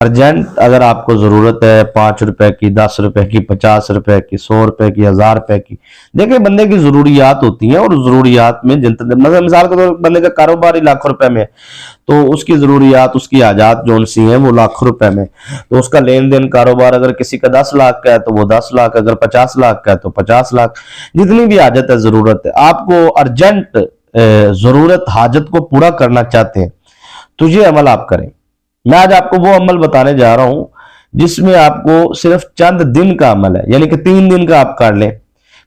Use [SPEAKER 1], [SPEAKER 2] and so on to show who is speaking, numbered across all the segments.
[SPEAKER 1] Urgent اگر آپ کو ضرورت ہے 5 روپے کی، 10 روپے کی، 50 روپے کی، 100 روپے کی، 1000 روپے کی، دیکھیں بندے کی ضروریات ہوتی ہیں، اور ضروریات میں مثال کے طور پر بندے کا کاروبار ہی لاکھوں روپے میں ہے، تو اس کی ضروریات، اس کی حاجات جو سی ہیں وہ لاکھوں روپے میں، تو اس کا لین دین کاروبار اگر کسی کا 10 لاکھ کا ہے تو وہ 10 لاکھ، اگر 50 لاکھ کا ہے تو 50 لاکھ، جتنی بھی حاجت ہے، ضرورت ہے، آپ کو ارجنٹ ضرورت حاجت کو پورا کرنا چاہتے ہیں تو یہ عمل آپ کریں۔ میں آج آپ کو وہ عمل بتانے جا رہا ہوں جس میں آپ کو صرف چند دن کا عمل ہے، یعنی کہ 3 دن کا آپ کر لیں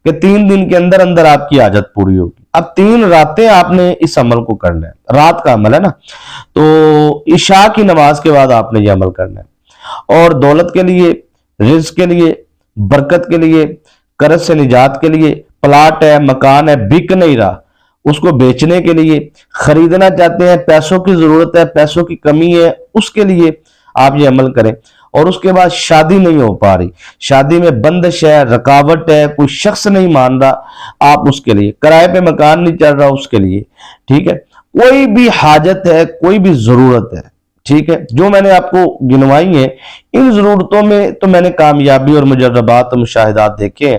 [SPEAKER 1] کہ 3 دن کے اندر اندر آپ کی حاجت پوری ہوگی۔ اب 3 راتیں آپ نے اس عمل کو کرنا ہے، رات کا عمل ہے نا، تو عشاء کی نماز کے بعد آپ نے یہ عمل کرنا ہے، اور دولت کے لیے، رزق کے لیے، برکت کے لیے، قرض سے نجات کے لیے، پلاٹ ہے، مکان ہے، بک نہیں رہا، اس کو بیچنے کے لیے، خریدنا چاہتے ہیں، پیسوں کی ضرورت ہے، پیسوں کی کمی ہے، اس کے لیے آپ یہ عمل کریں۔ اور اس کے بعد شادی نہیں ہو پا رہی، شادی میں بندش ہے، رکاوٹ ہے، کوئی شخص نہیں مان رہا، آپ اس کے لیے، کرائے پہ مکان نہیں چل رہا، اس کے لیے، ٹھیک ہے، کوئی بھی حاجت ہے، کوئی بھی ضرورت ہے، ٹھیک ہے، جو میں نے آپ کو گنوائی ہیں، ان ضرورتوں میں تو میں نے کامیابی اور مجربات اور مشاہدات دیکھے ہیں،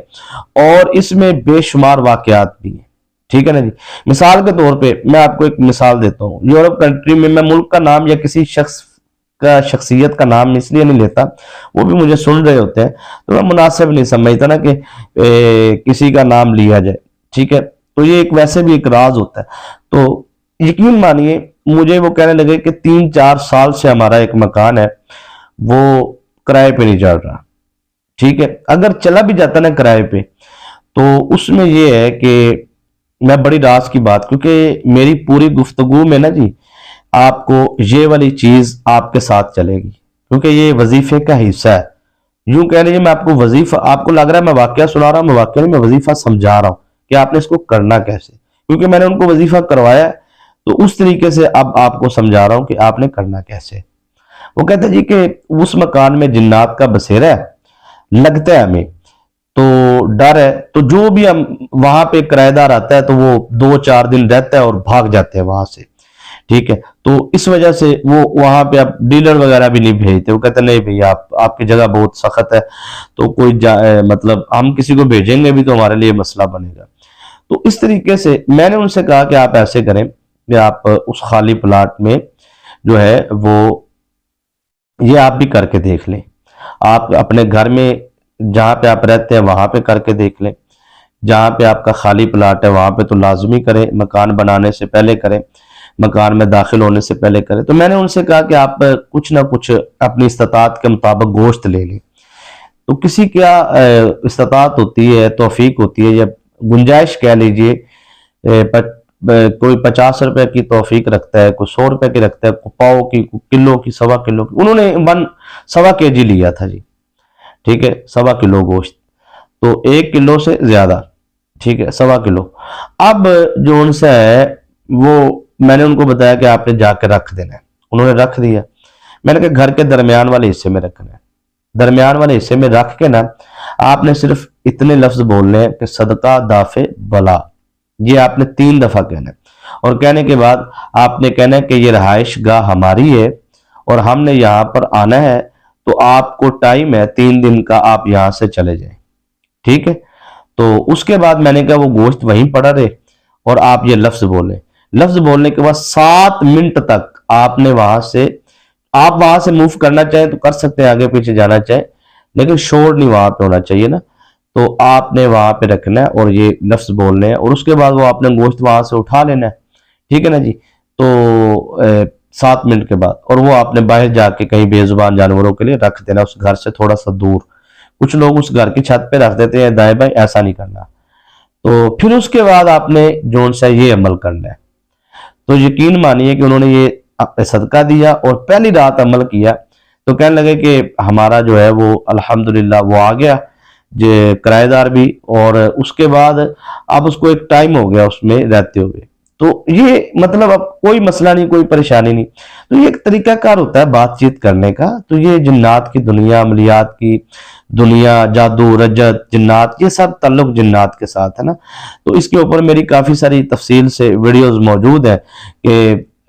[SPEAKER 1] اور اس میں بے شمار واقعات بھی ہیں، ٹھیک ہے نا جی۔ مثال کے طور پہ میں آپ کو ایک مثال دیتا ہوں، یورپ کنٹری میں ملک کا نام یا کسی شخصیت کا نام اس لیے نہیں لیتا، وہ بھی مجھے سن رہے ہوتے ہیں تو میں مناسب نہیں سمجھتا نا کہ کسی کا نام لیا جائے، ٹھیک ہے، تو یہ ایک ویسے بھی ایک راز ہوتا ہے۔ تو یقین مانیے مجھے وہ کہنے لگے کہ 3-4 سال سے ہمارا ایک مکان ہے وہ کرائے پہ نہیں چل رہا، ٹھیک ہے، اگر چلا بھی جاتا نا کرائے پہ تو اس میں یہ ہے کہ میں بڑی راز کی بات، کیونکہ میری پوری گفتگو میں نا جی آپ کو یہ والی چیز آپ کے ساتھ چلے گی، کیونکہ یہ وظیفے کا حصہ ہے، یوں کہہ لیجیے میں آپ کو وظیفہ، آپ کو لگ رہا ہے میں واقعہ سنا رہا ہوں، میں واقعہ نہیں، میں وظیفہ سمجھا رہا ہوں کہ آپ نے اس کو کرنا کیسے، کیونکہ میں نے ان کو وظیفہ کروایا ہے، تو اس طریقے سے اب آپ کو سمجھا رہا ہوں کہ آپ نے کرنا کیسے۔ وہ کہتے ہیں جی کہ اس مکان میں جنات کا بسیرا ہے، لگتا ہے ہمیں تو ڈر ہے، تو جو بھی ہم وہاں پہ کرایہ دار آتا ہے تو وہ 2-4 دن رہتا ہے اور بھاگ جاتے ہیں وہاں سے، ٹھیک ہے، تو اس وجہ سے وہ وہاں پہ آپ ڈیلر وغیرہ بھی نہیں بھیجتے، وہ کہتے ہیں نہیں بھئی آپ کی جگہ بہت سخت ہے، تو کوئی مطلب ہم کسی کو بھیجیں گے بھی تو ہمارے لیے مسئلہ بنے گا۔ تو اس طریقے سے میں نے ان سے کہا کہ آپ ایسے کریں کہ آپ اس خالی پلاٹ میں جو ہے وہ یہ آپ بھی کر کے دیکھ لیں، آپ اپنے گھر میں جہاں پہ آپ رہتے ہیں وہاں پہ کر کے دیکھ لیں، جہاں پہ آپ کا خالی پلاٹ ہے وہاں پہ تو لازمی کریں، مکان بنانے سے پہلے کریں، مکان میں داخل ہونے سے پہلے کریں۔ تو میں نے ان سے کہا کہ آپ کچھ نہ کچھ اپنی استطاعت کے مطابق گوشت لے لیں، تو کسی کیا استطاعت ہوتی ہے، توفیق ہوتی ہے، یا گنجائش کہہ لیجئے، کوئی 50 روپے کی توفیق رکھتا ہے، کوئی 100 روپے کی رکھتا ہے، کوئی پاؤ کی، کوئی کلو کی، 1.25 کلو کی، انہوں نے 1.25 کg لیا تھا جی، ٹھیک ہے، 1.25 کلو گوشت، تو 1 کلو سے زیادہ، ٹھیک ہے، 1.25 کلو۔ اب جو ان سے ہے وہ میں نے ان کو بتایا کہ آپ نے جا کے رکھ دینا ہے، انہوں نے رکھ دیا، میں نے کہا گھر کے درمیان والے حصے میں رکھنا ہے، درمیان والے حصے میں رکھ کے نا آپ نے صرف اتنے لفظ بولنے ہیں کہ صدقہ دافع بلا، یہ آپ نے 3 دفعہ کہنا ہے، اور کہنے کے بعد آپ نے کہنا ہے کہ یہ رہائش گاہ ہماری ہے اور ہم نے یہاں پر آنا ہے، تو آپ کو ٹائم ہے 3 دن کا، آپ یہاں سے چلے جائیں، ٹھیک ہے۔ تو اس کے بعد میں نے کہا وہ گوشت وہیں پڑا رہے اور آپ یہ لفظ بولیں، لفظ بولنے کے بعد 7 منٹ تک آپ نے آپ وہاں سے موو کرنا چاہیں تو کر سکتے ہیں، آگے پیچھے جانا چاہیں، لیکن شور نہیں وہاں پہ ہونا چاہیے نا، تو آپ نے وہاں پہ رکھنا ہے اور یہ لفظ بولنے ہیں، اور اس کے بعد وہ آپ نے گوشت وہاں سے اٹھا لینا ہے، ٹھیک ہے نا جی۔ تو 7 منٹ کے بعد، اور وہ آپ نے باہر جا کے کہیں بے زبان جانوروں کے لیے رکھ دینا، اس گھر سے تھوڑا سا دور، کچھ لوگ اس گھر کی چھت پہ رکھ دیتے ہیں دائیں بائیں، ایسا نہیں کرنا۔ تو پھر اس کے بعد آپ نے جو سا یہ عمل کرنا ہے، تو یقین مانیے کہ انہوں نے یہ صدقہ دیا اور پہلی رات عمل کیا، تو کہنے لگے کہ ہمارا جو ہے وہ الحمدللہ وہ آ گیا کرایہ دار بھی، اور اس کے بعد اب اس کو ایک ٹائم ہو گیا اس میں رہتے ہوئے، تو یہ مطلب اب کوئی مسئلہ نہیں، کوئی پریشانی نہیں۔ تو یہ ایک طریقہ کار ہوتا ہے بات چیت کرنے کا۔ تو یہ جنات کی دنیا، عملیات کی دنیا، جادو، رجت، جنات، یہ سب تعلق جنات کے ساتھ ہے نا۔ تو اس کے اوپر میری کافی ساری تفصیل سے ویڈیوز موجود ہیں کہ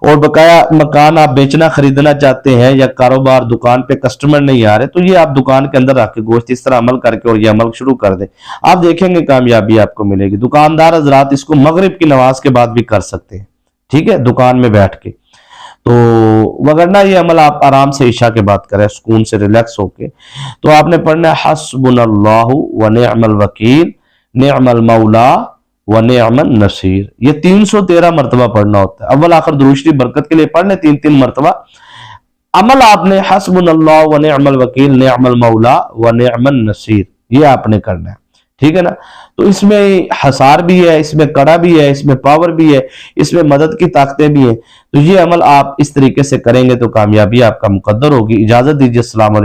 [SPEAKER 1] اور بقایا مکان آپ بیچنا خریدنا چاہتے ہیں یا کاروبار دکان پہ کسٹمر نہیں آ رہے تو یہ آپ دکان کے اندر رکھ کے گوشت اس طرح عمل کر کے اور یہ عمل شروع کر دیں, آپ دیکھیں گے کامیابی آپ کو ملے گی. دکاندار حضرات اس کو مغرب کی نماز کے بعد بھی کر سکتے ہیں, ٹھیک ہے, دکان میں بیٹھ کے. تو وگرنہ یہ عمل آپ آرام سے عشاء کے بعد کریں, سکون سے ریلیکس ہو کے. تو آپ نے پڑھنا ہے حسبنا اللہ ونعم الوکیل نعم المولا ونعم النصیر. یہ 313 مرتبہ پڑھنا ہوتا ہے. اول آخر درود شریف برکت کے لیے پڑھنے 3 مرتبہ. عمل آپ نے حسبنا اللہ ونعم الوکیل نعم المولا ونعم النصیر یہ آپ نے کرنا ہے, ٹھیک ہے نا. تو اس میں حصار بھی ہے, اس میں کڑا بھی ہے, اس میں پاور بھی ہے, اس میں مدد کی طاقتیں بھی ہیں. تو یہ عمل آپ اس طریقے سے کریں گے تو کامیابی آپ کا مقدر ہوگی. اجازت دیجیے, السلام علیکم.